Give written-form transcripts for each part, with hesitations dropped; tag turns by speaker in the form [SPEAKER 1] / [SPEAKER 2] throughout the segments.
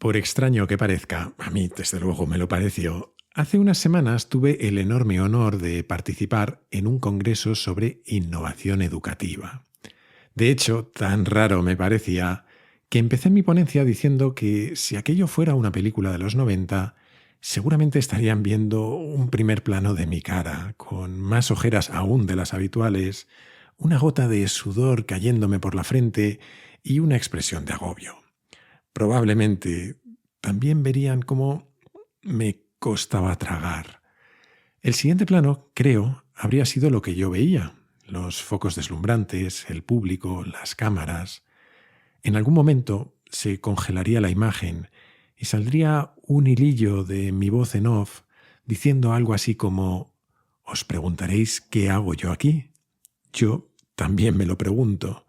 [SPEAKER 1] Por extraño que parezca, a mí desde luego me lo pareció, hace unas semanas tuve el enorme honor de participar en un congreso sobre innovación educativa. De hecho, tan raro me parecía que empecé mi ponencia diciendo que si aquello fuera una película de los 90, seguramente estarían viendo un primer plano de mi cara, con más ojeras aún de las habituales, una gota de sudor cayéndome por la frente y una expresión de agobio. Probablemente también verían cómo me costaba tragar. El siguiente plano, creo, habría sido lo que yo veía: los focos deslumbrantes, el público, las cámaras. En algún momento se congelaría la imagen y saldría un hilillo de mi voz en off diciendo algo así como: «¿Os preguntaréis qué hago yo aquí? Yo también me lo pregunto».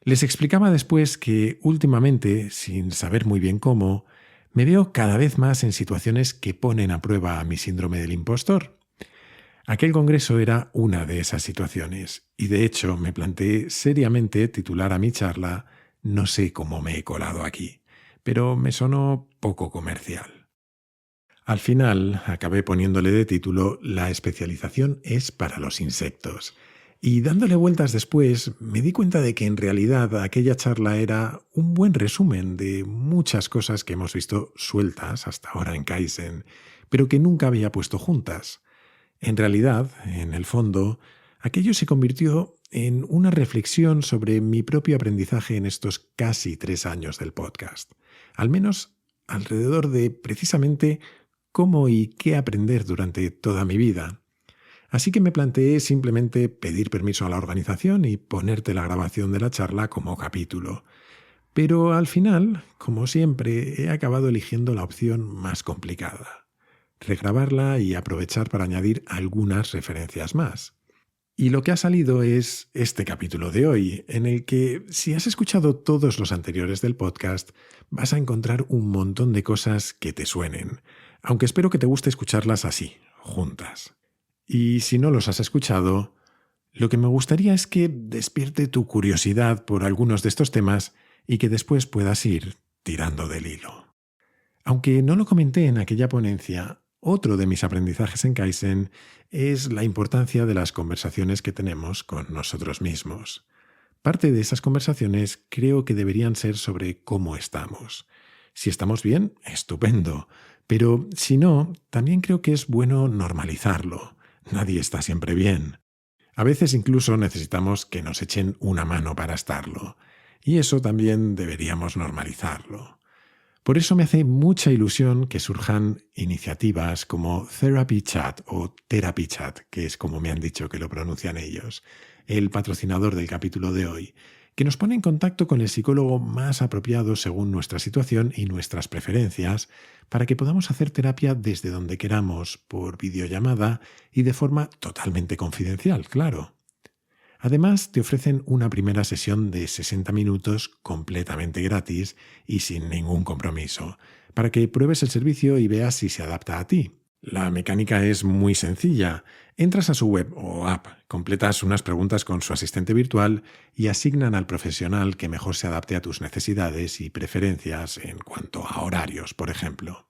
[SPEAKER 1] Les explicaba después que últimamente, sin saber muy bien cómo, me veo cada vez más en situaciones que ponen a prueba mi síndrome del impostor. Aquel congreso era una de esas situaciones y de hecho me planteé seriamente titular a mi charla «No sé cómo me he colado aquí», pero me sonó poco comercial. Al final acabé poniéndole de título «La especialización es para los insectos». Y dándole vueltas después, me di cuenta de que en realidad aquella charla era un buen resumen de muchas cosas que hemos visto sueltas hasta ahora en Kaizen, pero que nunca había puesto juntas. En realidad, en el fondo, aquello se convirtió en una reflexión sobre mi propio aprendizaje en estos casi 3 años del podcast. Al menos alrededor de, precisamente, cómo y qué aprender durante toda mi vida. Así que me planteé simplemente pedir permiso a la organización y ponerte la grabación de la charla como capítulo. Pero al final, como siempre, he acabado eligiendo la opción más complicada: regrabarla y aprovechar para añadir algunas referencias más. Y lo que ha salido es este capítulo de hoy, en el que, si has escuchado todos los anteriores del podcast, vas a encontrar un montón de cosas que te suenen, aunque espero que te guste escucharlas así, juntas. Y si no los has escuchado, lo que me gustaría es que despierte tu curiosidad por algunos de estos temas y que después puedas ir tirando del hilo. Aunque no lo comenté en aquella ponencia, otro de mis aprendizajes en Kaizen es la importancia de las conversaciones que tenemos con nosotros mismos. Parte de esas conversaciones creo que deberían ser sobre cómo estamos. Si estamos bien, estupendo, pero si no, también creo que es bueno normalizarlo. Nadie está siempre bien. A veces incluso necesitamos que nos echen una mano para estarlo, y eso también deberíamos normalizarlo. Por eso me hace mucha ilusión que surjan iniciativas como Therapy Chat o Therapy Chat, que es como me han dicho que lo pronuncian ellos, el patrocinador del capítulo de hoy, que nos pone en contacto con el psicólogo más apropiado según nuestra situación y nuestras preferencias, para que podamos hacer terapia desde donde queramos, por videollamada y de forma totalmente confidencial, claro. Además, te ofrecen una primera sesión de 60 minutos completamente gratis y sin ningún compromiso, para que pruebes el servicio y veas si se adapta a ti. La mecánica es muy sencilla. Entras a su web o app, completas unas preguntas con su asistente virtual y asignan al profesional que mejor se adapte a tus necesidades y preferencias en cuanto a horarios, por ejemplo.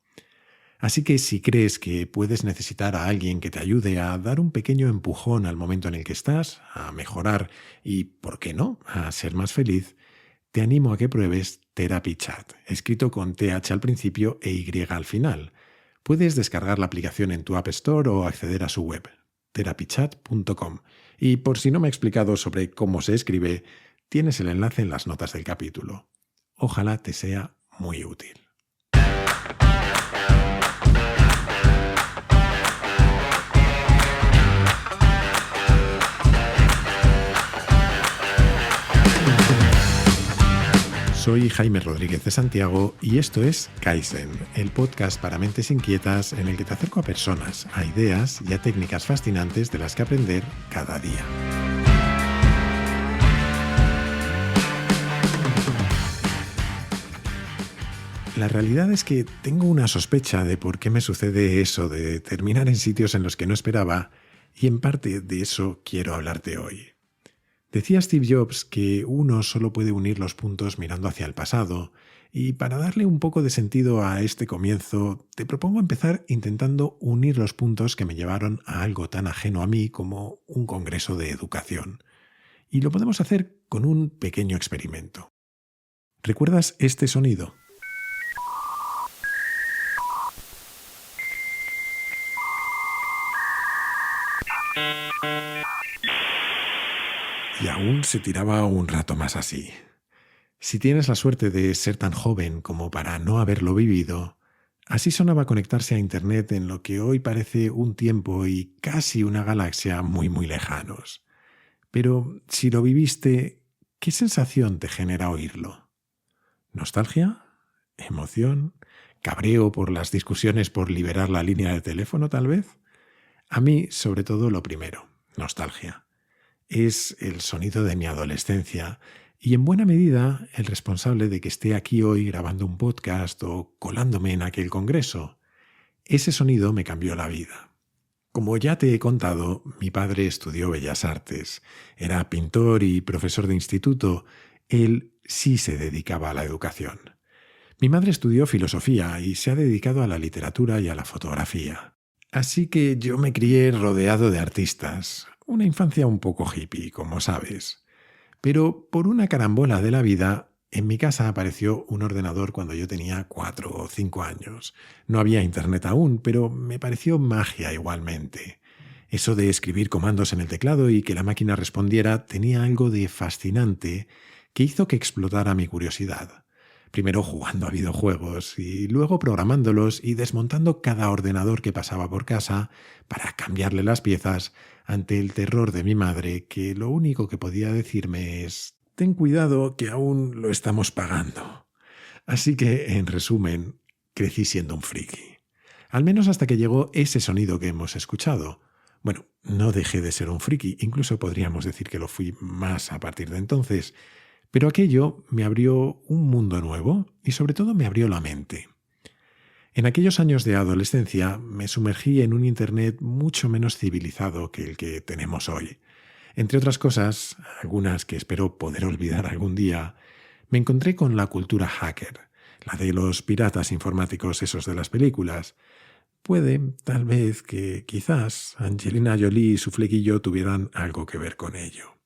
[SPEAKER 1] Así que si crees que puedes necesitar a alguien que te ayude a dar un pequeño empujón al momento en el que estás, a mejorar y, ¿por qué no?, a ser más feliz, te animo a que pruebes Therapy Chat, escrito con TH al principio e Y al final. Puedes descargar la aplicación en tu App Store o acceder a su web, therapychat.com. Y por si no me he explicado sobre cómo se escribe, tienes el enlace en las notas del capítulo. Ojalá te sea muy útil. Soy Jaime Rodríguez de Santiago y esto es Kaizen, el podcast para mentes inquietas en el que te acerco a personas, a ideas y a técnicas fascinantes de las que aprender cada día. La realidad es que tengo una sospecha de por qué me sucede eso de terminar en sitios en los que no esperaba, y en parte de eso quiero hablarte hoy. Decía Steve Jobs que uno solo puede unir los puntos mirando hacia el pasado, Y para darle un poco de sentido a este comienzo, te propongo empezar intentando unir los puntos que me llevaron a algo tan ajeno a mí como un congreso de educación. Y lo podemos hacer con un pequeño experimento. ¿Recuerdas este sonido? Y aún se tiraba un rato más así. Si tienes la suerte de ser tan joven como para no haberlo vivido, así sonaba conectarse a Internet en lo que hoy parece un tiempo y casi una galaxia muy lejanos. Pero si lo viviste, ¿qué sensación te genera oírlo? ¿Nostalgia? ¿Emoción? ¿Cabreo por las discusiones por liberar la línea de teléfono, tal vez? A mí, sobre todo, lo primero, nostalgia. Es el sonido de mi adolescencia y en buena medida el responsable de que esté aquí hoy grabando un podcast o colándome en aquel congreso. Ese sonido me cambió la vida. Como ya te he contado, mi padre estudió Bellas Artes, era pintor y profesor de instituto. Él sí se dedicaba a la educación. Mi madre estudió filosofía y se ha dedicado a la literatura y a la fotografía. Así que yo me crié rodeado de artistas, una infancia un poco hippie, como sabes. Pero por una carambola de la vida, en mi casa apareció un ordenador cuando yo tenía 4 o 5 años. No había internet aún, pero me pareció magia igualmente. Eso de escribir comandos en el teclado y que la máquina respondiera tenía algo de fascinante que hizo que explotara mi curiosidad. Primero jugando a videojuegos y luego programándolos y desmontando cada ordenador que pasaba por casa para cambiarle las piezas ante el terror de mi madre, que lo único que podía decirme es: «Ten cuidado que aún lo estamos pagando». Así que, en resumen, crecí siendo un friki. Al menos hasta que llegó ese sonido que hemos escuchado. Bueno, no dejé de ser un friki, incluso podríamos decir que lo fui más a partir de entonces. Pero aquello me abrió un mundo nuevo y sobre todo me abrió la mente. En aquellos años de adolescencia me sumergí en un Internet mucho menos civilizado que el que tenemos hoy. Entre otras cosas, algunas que espero poder olvidar algún día, me encontré con la cultura hacker, la de los piratas informáticos esos de las películas. Puede, tal vez, que quizás Angelina Jolie y su flequillo tuvieran algo que ver con ello.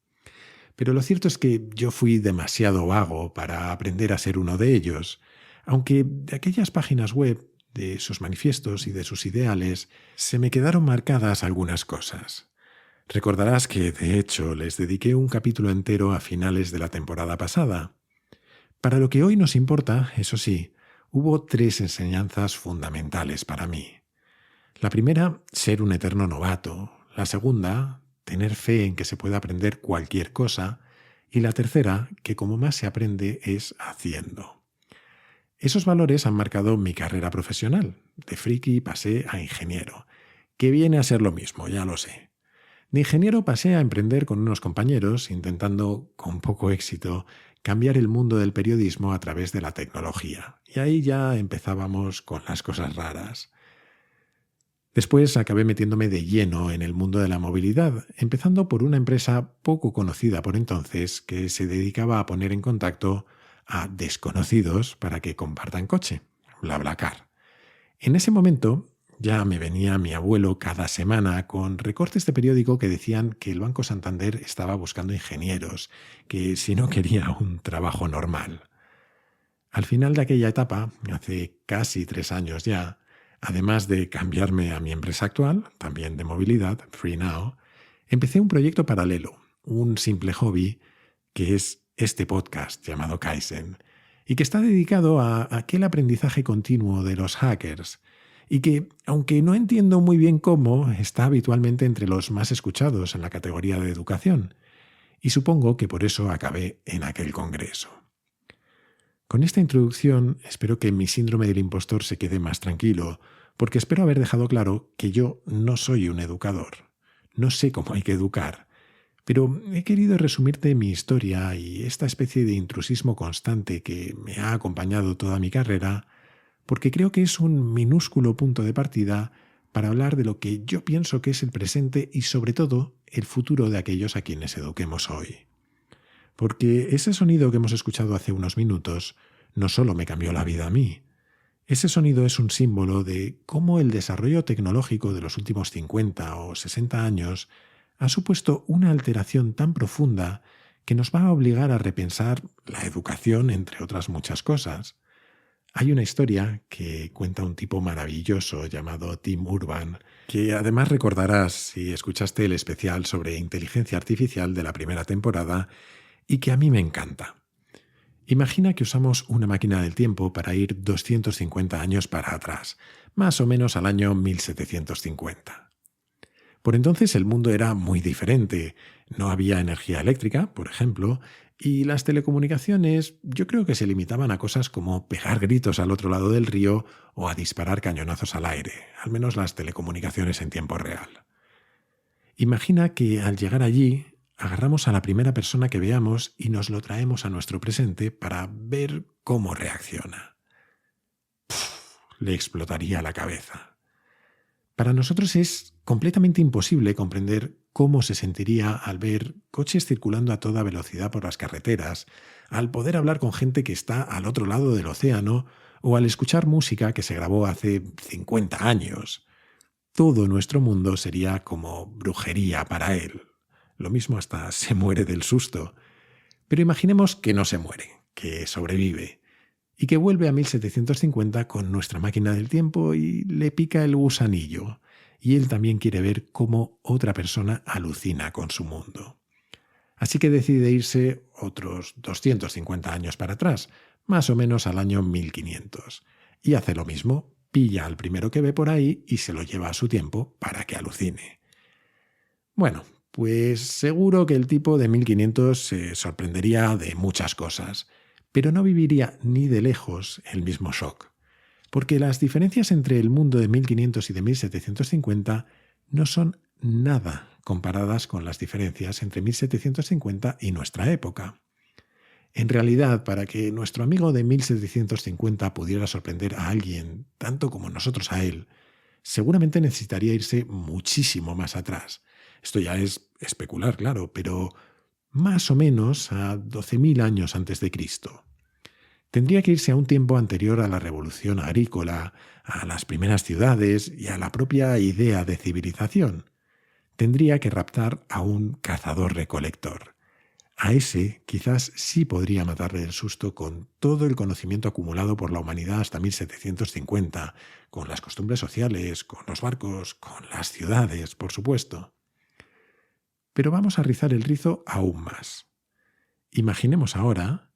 [SPEAKER 1] Pero lo cierto es que yo fui demasiado vago para aprender a ser uno de ellos, aunque de aquellas páginas web, de sus manifiestos y de sus ideales, se me quedaron marcadas algunas cosas. Recordarás que, de hecho, les dediqué un capítulo entero a finales de la temporada pasada. Para lo que hoy nos importa, eso sí, hubo 3 enseñanzas fundamentales para mí. La primera, ser un eterno novato. La segunda, tener fe en que se puede aprender cualquier cosa, y la tercera, que como más se aprende es haciendo. Esos valores han marcado mi carrera profesional. De friki pasé a ingeniero, que viene a ser lo mismo, ya lo sé. De ingeniero pasé a emprender con unos compañeros, intentando, con poco éxito, cambiar el mundo del periodismo a través de la tecnología. Y ahí ya empezábamos con las cosas raras. Después acabé metiéndome de lleno en el mundo de la movilidad, empezando por una empresa poco conocida por entonces que se dedicaba a poner en contacto a desconocidos para que compartan coche, BlaBlaCar. En ese momento ya me venía mi abuelo cada semana con recortes de periódico que decían que el Banco Santander estaba buscando ingenieros, que si no quería un trabajo normal. Al final de aquella etapa, hace casi 3 años ya, además de cambiarme a mi empresa actual, también de movilidad, FreeNow, empecé un proyecto paralelo, un simple hobby, que es este podcast llamado Kaizen, y que está dedicado a aquel aprendizaje continuo de los hackers, y que, aunque no entiendo muy bien cómo, está habitualmente entre los más escuchados en la categoría de educación, y supongo que por eso acabé en aquel congreso. Con esta introducción espero que mi síndrome del impostor se quede más tranquilo, porque espero haber dejado claro que yo no soy un educador. No sé cómo hay que educar, pero he querido resumirte mi historia y esta especie de intrusismo constante que me ha acompañado toda mi carrera, porque creo que es un minúsculo punto de partida para hablar de lo que yo pienso que es el presente y sobre todo el futuro de aquellos a quienes eduquemos hoy. Porque ese sonido que hemos escuchado hace unos minutos no solo me cambió la vida a mí. Ese sonido es un símbolo de cómo el desarrollo tecnológico de los últimos 50 o 60 años ha supuesto una alteración tan profunda que nos va a obligar a repensar la educación, entre otras muchas cosas. Hay una historia que cuenta un tipo maravilloso llamado Tim Urban, que además recordarás si escuchaste el especial sobre inteligencia artificial de la primera temporada y que a mí me encanta. Imagina que usamos una máquina del tiempo para ir 250 años para atrás, más o menos al año 1750. Por entonces el mundo era muy diferente. No había energía eléctrica, por ejemplo, y las telecomunicaciones yo creo que se limitaban a cosas como pegar gritos al otro lado del río o a disparar cañonazos al aire, al menos las telecomunicaciones en tiempo real. Imagina que al llegar allí agarramos a la primera persona que veamos y nos lo traemos a nuestro presente para ver cómo reacciona. Le explotaría la cabeza. Para nosotros es completamente imposible comprender cómo se sentiría al ver coches circulando a toda velocidad por las carreteras, al poder hablar con gente que está al otro lado del océano o al escuchar música que se grabó hace 50 años. Todo nuestro mundo sería como brujería para él. Lo mismo hasta se muere del susto. Pero imaginemos que no se muere, que sobrevive y que vuelve a 1750 con nuestra máquina del tiempo y le pica el gusanillo. Y él también quiere ver cómo otra persona alucina con su mundo. Así que decide irse otros 250 años para atrás, más o menos al año 1500. Y hace lo mismo, pilla al primero que ve por ahí y se lo lleva a su tiempo para que alucine. Bueno, pues seguro que el tipo de 1500 se sorprendería de muchas cosas, pero no viviría ni de lejos el mismo shock. Porque las diferencias entre el mundo de 1500 y de 1750 no son nada comparadas con las diferencias entre 1750 y nuestra época. En realidad, para que nuestro amigo de 1750 pudiera sorprender a alguien tanto como nosotros a él, seguramente necesitaría irse muchísimo más atrás. Esto ya es especular, claro, pero más o menos a 12.000 años antes de Cristo. Tendría que irse a un tiempo anterior a la revolución agrícola, a las primeras ciudades y a la propia idea de civilización. Tendría que raptar a un cazador-recolector. A ese quizás sí podría matarle el susto con todo el conocimiento acumulado por la humanidad hasta 1750, con las costumbres sociales, con los barcos, con las ciudades, por supuesto. Pero vamos a rizar el rizo aún más. Imaginemos ahora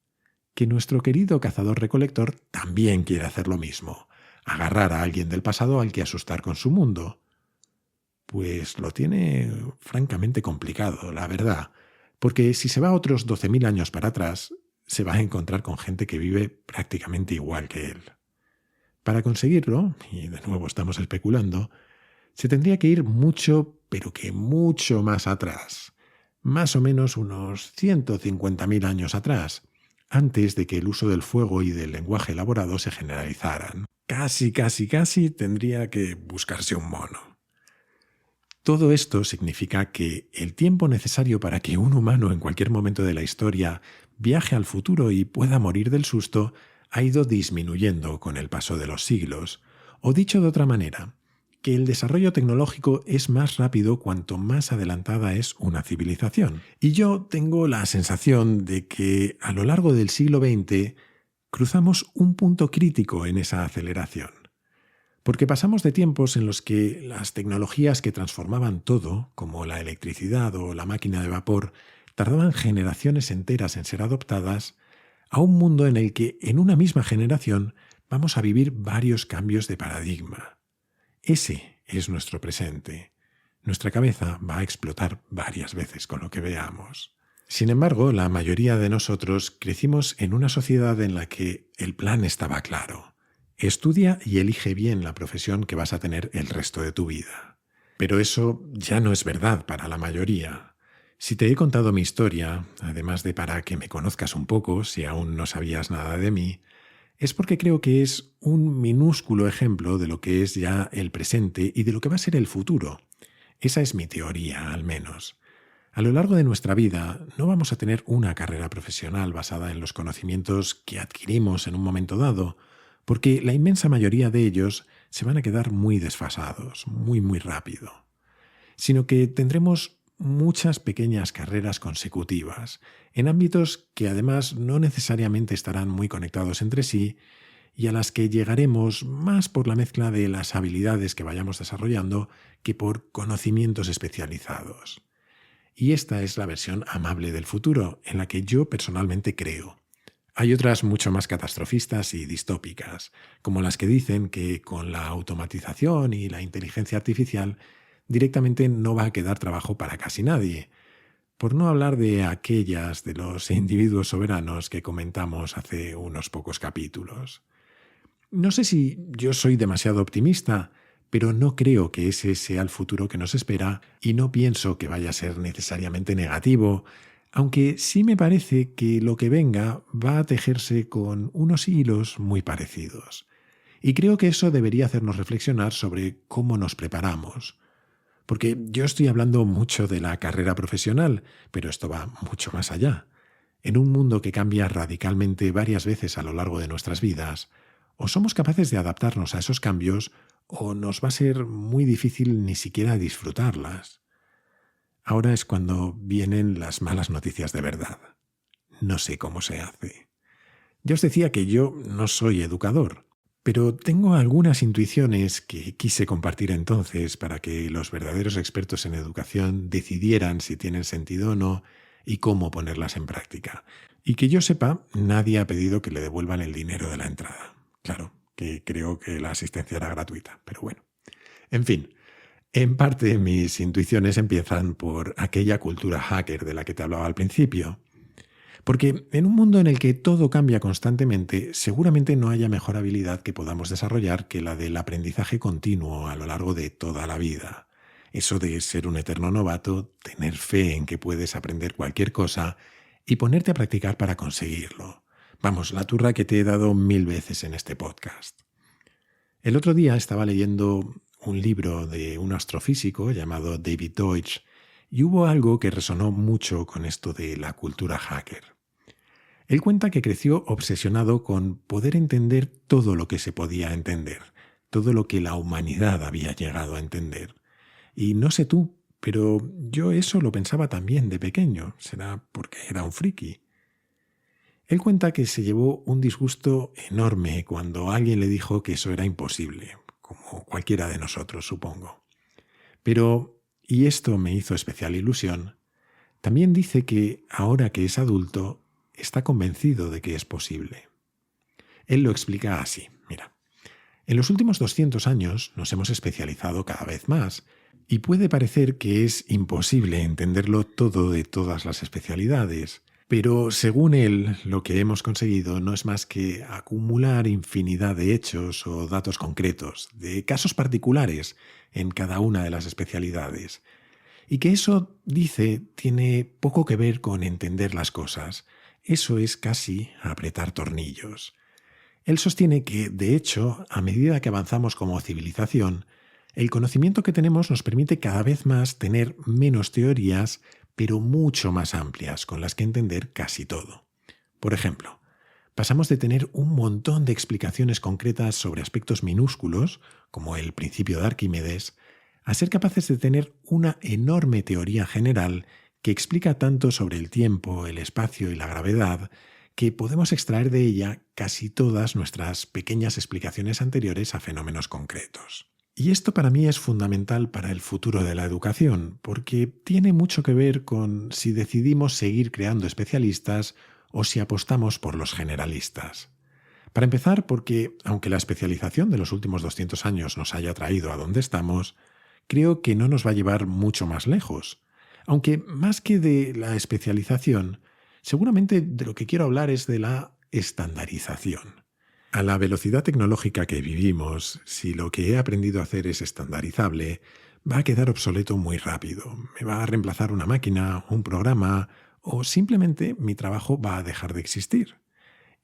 [SPEAKER 1] que nuestro querido cazador-recolector también quiere hacer lo mismo, agarrar a alguien del pasado al que asustar con su mundo. Pues lo tiene francamente complicado, la verdad, porque si se va otros 12.000 años para atrás, se va a encontrar con gente que vive prácticamente igual que él. Para conseguirlo, y de nuevo estamos especulando, se tendría que ir mucho, pero que mucho más atrás, más o menos unos 150.000 años atrás, antes de que el uso del fuego y del lenguaje elaborado se generalizaran. Casi tendría que buscarse un mono. Todo esto significa que el tiempo necesario para que un humano en cualquier momento de la historia viaje al futuro y pueda morir del susto ha ido disminuyendo con el paso de los siglos. O dicho de otra manera, que el desarrollo tecnológico es más rápido cuanto más adelantada es una civilización. Y yo tengo la sensación de que a lo largo del siglo XX cruzamos un punto crítico en esa aceleración. Porque pasamos de tiempos en los que las tecnologías que transformaban todo, como la electricidad o la máquina de vapor, tardaban generaciones enteras en ser adoptadas, a un mundo en el que en una misma generación vamos a vivir varios cambios de paradigma. Ese es nuestro presente. Nuestra cabeza va a explotar varias veces con lo que veamos. Sin embargo, la mayoría de nosotros crecimos en una sociedad en la que el plan estaba claro. Estudia y elige bien la profesión que vas a tener el resto de tu vida. Pero eso ya no es verdad para la mayoría. Si te he contado mi historia, además de para que me conozcas un poco, si aún no sabías nada de mí, es porque creo que es un minúsculo ejemplo de lo que es ya el presente y de lo que va a ser el futuro. Esa es mi teoría, al menos. A lo largo de nuestra vida no vamos a tener una carrera profesional basada en los conocimientos que adquirimos en un momento dado, porque la inmensa mayoría de ellos se van a quedar muy desfasados, muy rápido, sino que tendremos muchas pequeñas carreras consecutivas, en ámbitos que además no necesariamente estarán muy conectados entre sí y a las que llegaremos más por la mezcla de las habilidades que vayamos desarrollando que por conocimientos especializados. Y esta es la versión amable del futuro, en la que yo personalmente creo. Hay otras mucho más catastrofistas y distópicas, como las que dicen que con la automatización y la inteligencia artificial directamente no va a quedar trabajo para casi nadie, por no hablar de aquellas de los individuos soberanos que comentamos hace unos pocos capítulos. No sé si yo soy demasiado optimista, pero no creo que ese sea el futuro que nos espera y no pienso que vaya a ser necesariamente negativo, aunque sí me parece que lo que venga va a tejerse con unos hilos muy parecidos. Y creo que eso debería hacernos reflexionar sobre cómo nos preparamos. Porque yo estoy hablando mucho de la carrera profesional, pero esto va mucho más allá. En un mundo que cambia radicalmente varias veces a lo largo de nuestras vidas, o somos capaces de adaptarnos a esos cambios, o nos va a ser muy difícil ni siquiera disfrutarlas. Ahora es cuando vienen las malas noticias de verdad. No sé cómo se hace. Ya os decía que yo no soy educador, pero tengo algunas intuiciones que quise compartir entonces para que los verdaderos expertos en educación decidieran si tienen sentido o no y cómo ponerlas en práctica. Y que yo sepa, nadie ha pedido que le devuelvan el dinero de la entrada. Claro, que creo que la asistencia era gratuita, pero bueno. En fin, en parte mis intuiciones empiezan por aquella cultura hacker de la que te hablaba al principio. Porque en un mundo en el que todo cambia constantemente, seguramente no haya mejor habilidad que podamos desarrollar que la del aprendizaje continuo a lo largo de toda la vida. Eso de ser un eterno novato, tener fe en que puedes aprender cualquier cosa y ponerte a practicar para conseguirlo. Vamos, la turra que te he dado 1000 veces en este podcast. El otro día estaba leyendo un libro de un astrofísico llamado David Deutsch y hubo algo que resonó mucho con esto de la cultura hacker. Él cuenta que creció obsesionado con poder entender todo lo que se podía entender, todo lo que la humanidad había llegado a entender. Y no sé tú, pero yo eso lo pensaba también de pequeño, será porque era un friki. Él cuenta que se llevó un disgusto enorme cuando alguien le dijo que eso era imposible, como cualquiera de nosotros, supongo. Pero, y esto me hizo especial ilusión, también dice que ahora que es adulto, está convencido de que es posible. Él lo explica así, mira. En los últimos 200 años nos hemos especializado cada vez más y puede parecer que es imposible entenderlo todo de todas las especialidades, pero según él lo que hemos conseguido no es más que acumular infinidad de hechos o datos concretos, de casos particulares en cada una de las especialidades, y que eso, dice, tiene poco que ver con entender las cosas. Eso es casi apretar tornillos. Él sostiene que, de hecho, a medida que avanzamos como civilización, el conocimiento que tenemos nos permite cada vez más tener menos teorías, pero mucho más amplias, con las que entender casi todo. Por ejemplo, pasamos de tener un montón de explicaciones concretas sobre aspectos minúsculos, como el principio de Arquímedes, a ser capaces de tener una enorme teoría general que explica tanto sobre el tiempo, el espacio y la gravedad, que podemos extraer de ella casi todas nuestras pequeñas explicaciones anteriores a fenómenos concretos. Y esto para mí es fundamental para el futuro de la educación, porque tiene mucho que ver con si decidimos seguir creando especialistas o si apostamos por los generalistas. Para empezar, porque aunque la especialización de los últimos 200 años nos haya traído a donde estamos, creo que no nos va a llevar mucho más lejos. Aunque más que de la especialización, seguramente de lo que quiero hablar es de la estandarización. A la velocidad tecnológica que vivimos, si lo que he aprendido a hacer es estandarizable, va a quedar obsoleto muy rápido. Me va a reemplazar una máquina, un programa, o simplemente mi trabajo va a dejar de existir.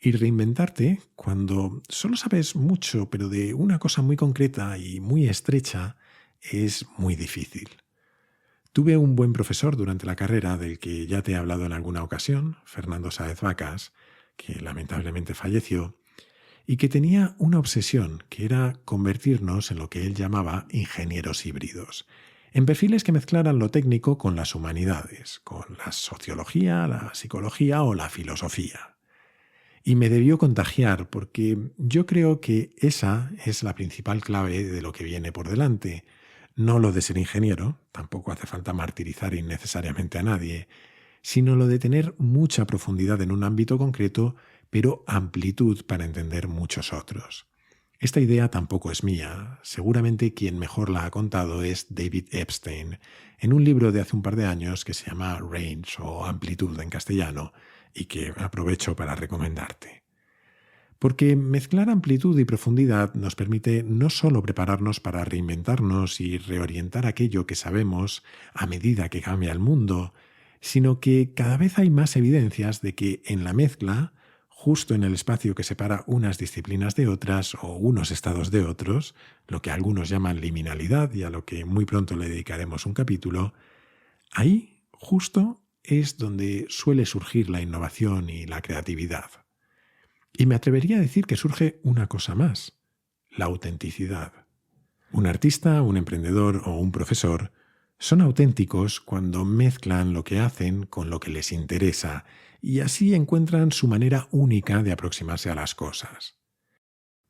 [SPEAKER 1] Y reinventarte, cuando solo sabes mucho, pero de una cosa muy concreta y muy estrecha, es muy difícil. Tuve un buen profesor durante la carrera del que ya te he hablado en alguna ocasión, Fernando Sáez Vacas, que lamentablemente falleció, y que tenía una obsesión, que era convertirnos en lo que él llamaba ingenieros híbridos, en perfiles que mezclaran lo técnico con las humanidades, con la sociología, la psicología o la filosofía. Y me debió contagiar porque yo creo que esa es la principal clave de lo que viene por delante. No lo de ser ingeniero, tampoco hace falta martirizar innecesariamente a nadie, sino lo de tener mucha profundidad en un ámbito concreto, pero amplitud para entender muchos otros. Esta idea tampoco es mía. Seguramente quien mejor la ha contado es David Epstein, en un libro de hace un par de años que se llama Range o Amplitud en castellano, y que aprovecho para recomendarte. Porque mezclar amplitud y profundidad nos permite no solo prepararnos para reinventarnos y reorientar aquello que sabemos a medida que cambia el mundo, sino que cada vez hay más evidencias de que en la mezcla, justo en el espacio que separa unas disciplinas de otras o unos estados de otros, lo que algunos llaman liminalidad y a lo que muy pronto le dedicaremos un capítulo, ahí justo es donde suele surgir la innovación y la creatividad. Y me atrevería a decir que surge una cosa más, la autenticidad. Un artista, un emprendedor o un profesor son auténticos cuando mezclan lo que hacen con lo que les interesa y así encuentran su manera única de aproximarse a las cosas.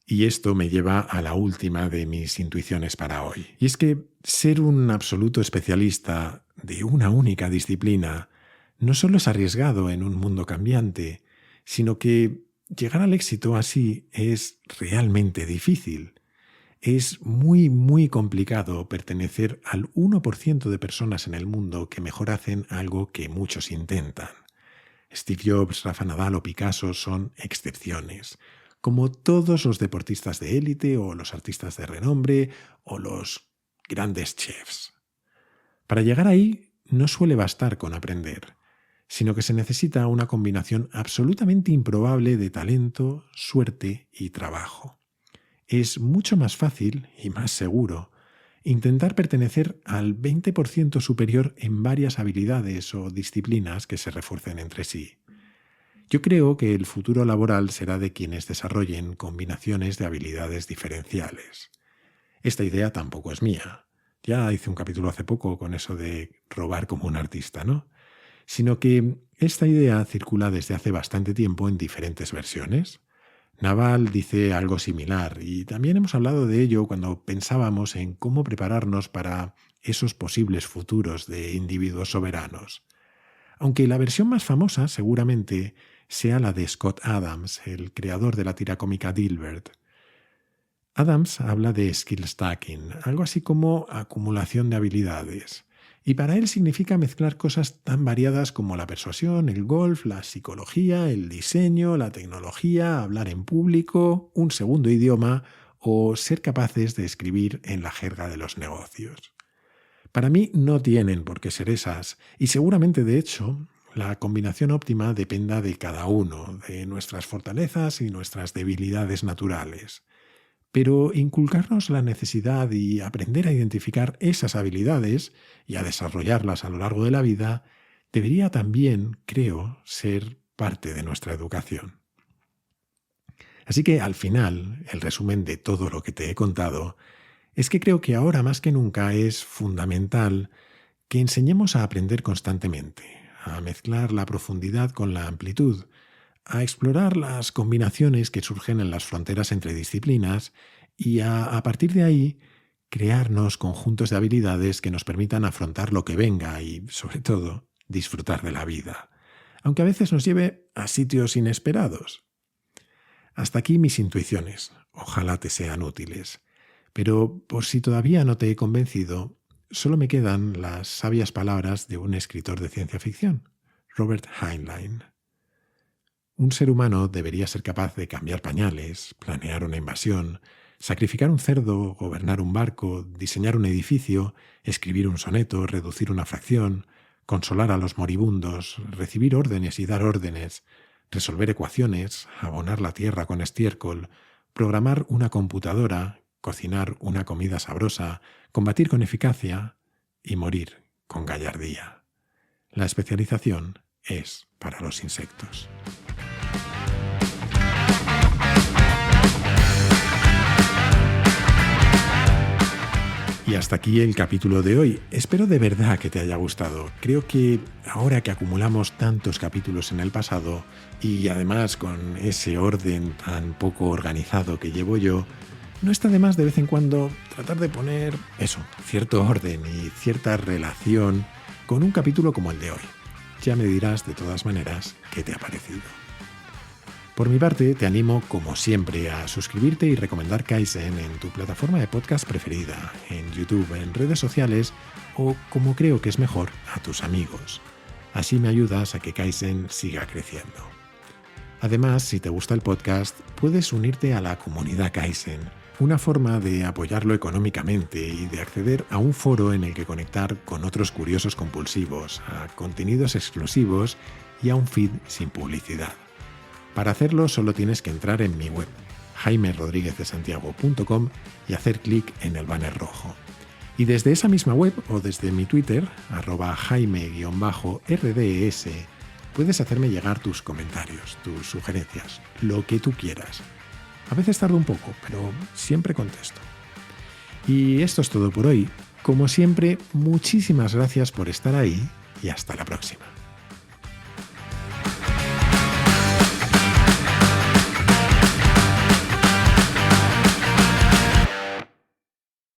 [SPEAKER 1] Y esto me lleva a la última de mis intuiciones para hoy. Y es que ser un absoluto especialista de una única disciplina no solo es arriesgado en un mundo cambiante, sino que llegar al éxito así es realmente difícil. Es muy, muy complicado pertenecer al 1% de personas en el mundo que mejor hacen algo que muchos intentan. Steve Jobs, Rafa Nadal o Picasso son excepciones, como todos los deportistas de élite o los artistas de renombre o los grandes chefs. Para llegar ahí no suele bastar con aprender, sino que se necesita una combinación absolutamente improbable de talento, suerte y trabajo. Es mucho más fácil y más seguro intentar pertenecer al 20% superior en varias habilidades o disciplinas que se refuercen entre sí. Yo creo que el futuro laboral será de quienes desarrollen combinaciones de habilidades diferenciales. Esta idea tampoco es mía. Ya hice un capítulo hace poco con eso de robar como un artista, ¿no? Sino que esta idea circula desde hace bastante tiempo en diferentes versiones. Naval dice algo similar y también hemos hablado de ello cuando pensábamos en cómo prepararnos para esos posibles futuros de individuos soberanos. Aunque la versión más famosa seguramente sea la de Scott Adams, el creador de la tira cómica Dilbert. Adams habla de skill stacking, algo así como acumulación de habilidades. Y para él significa mezclar cosas tan variadas como la persuasión, el golf, la psicología, el diseño, la tecnología, hablar en público, un segundo idioma o ser capaces de escribir en la jerga de los negocios. Para mí no tienen por qué ser esas y seguramente de hecho la combinación óptima dependa de cada uno, de nuestras fortalezas y nuestras debilidades naturales. Pero inculcarnos la necesidad y aprender a identificar esas habilidades y a desarrollarlas a lo largo de la vida debería también, creo, ser parte de nuestra educación. Así que al final, el resumen de todo lo que te he contado es que creo que ahora más que nunca es fundamental que enseñemos a aprender constantemente, a mezclar la profundidad con la amplitud, a explorar las combinaciones que surgen en las fronteras entre disciplinas y a partir de ahí crearnos conjuntos de habilidades que nos permitan afrontar lo que venga y, sobre todo, disfrutar de la vida, aunque a veces nos lleve a sitios inesperados. Hasta aquí mis intuiciones, ojalá te sean útiles, pero por si todavía no te he convencido, solo me quedan las sabias palabras de un escritor de ciencia ficción, Robert Heinlein. Un ser humano debería ser capaz de cambiar pañales, planear una invasión, sacrificar un cerdo, gobernar un barco, diseñar un edificio, escribir un soneto, reducir una fracción, consolar a los moribundos, recibir órdenes y dar órdenes, resolver ecuaciones, abonar la tierra con estiércol, programar una computadora, cocinar una comida sabrosa, combatir con eficacia y morir con gallardía. La especialización es para los insectos. Y hasta aquí el capítulo de hoy. Espero de verdad que te haya gustado. Creo que ahora que acumulamos tantos capítulos en el pasado y además con ese orden tan poco organizado que llevo yo, no está de más de vez en cuando tratar de poner cierto orden y cierta relación con un capítulo como el de hoy. Ya me dirás de todas maneras qué te ha parecido. Por mi parte, te animo, como siempre, a suscribirte y recomendar Kaizen en tu plataforma de podcast preferida, en YouTube, en redes sociales o, como creo que es mejor, a tus amigos. Así me ayudas a que Kaizen siga creciendo. Además, si te gusta el podcast, puedes unirte a la comunidad Kaizen, una forma de apoyarlo económicamente y de acceder a un foro en el que conectar con otros curiosos compulsivos, a contenidos exclusivos y a un feed sin publicidad. Para hacerlo solo tienes que entrar en mi web, jaimerodriguezdesantiago.com, y hacer clic en el banner rojo. Y desde esa misma web o desde mi Twitter, @jaime_rds, puedes hacerme llegar tus comentarios, tus sugerencias, lo que tú quieras. A veces tardo un poco, pero siempre contesto. Y esto es todo por hoy. Como siempre, muchísimas gracias por estar ahí y hasta la próxima.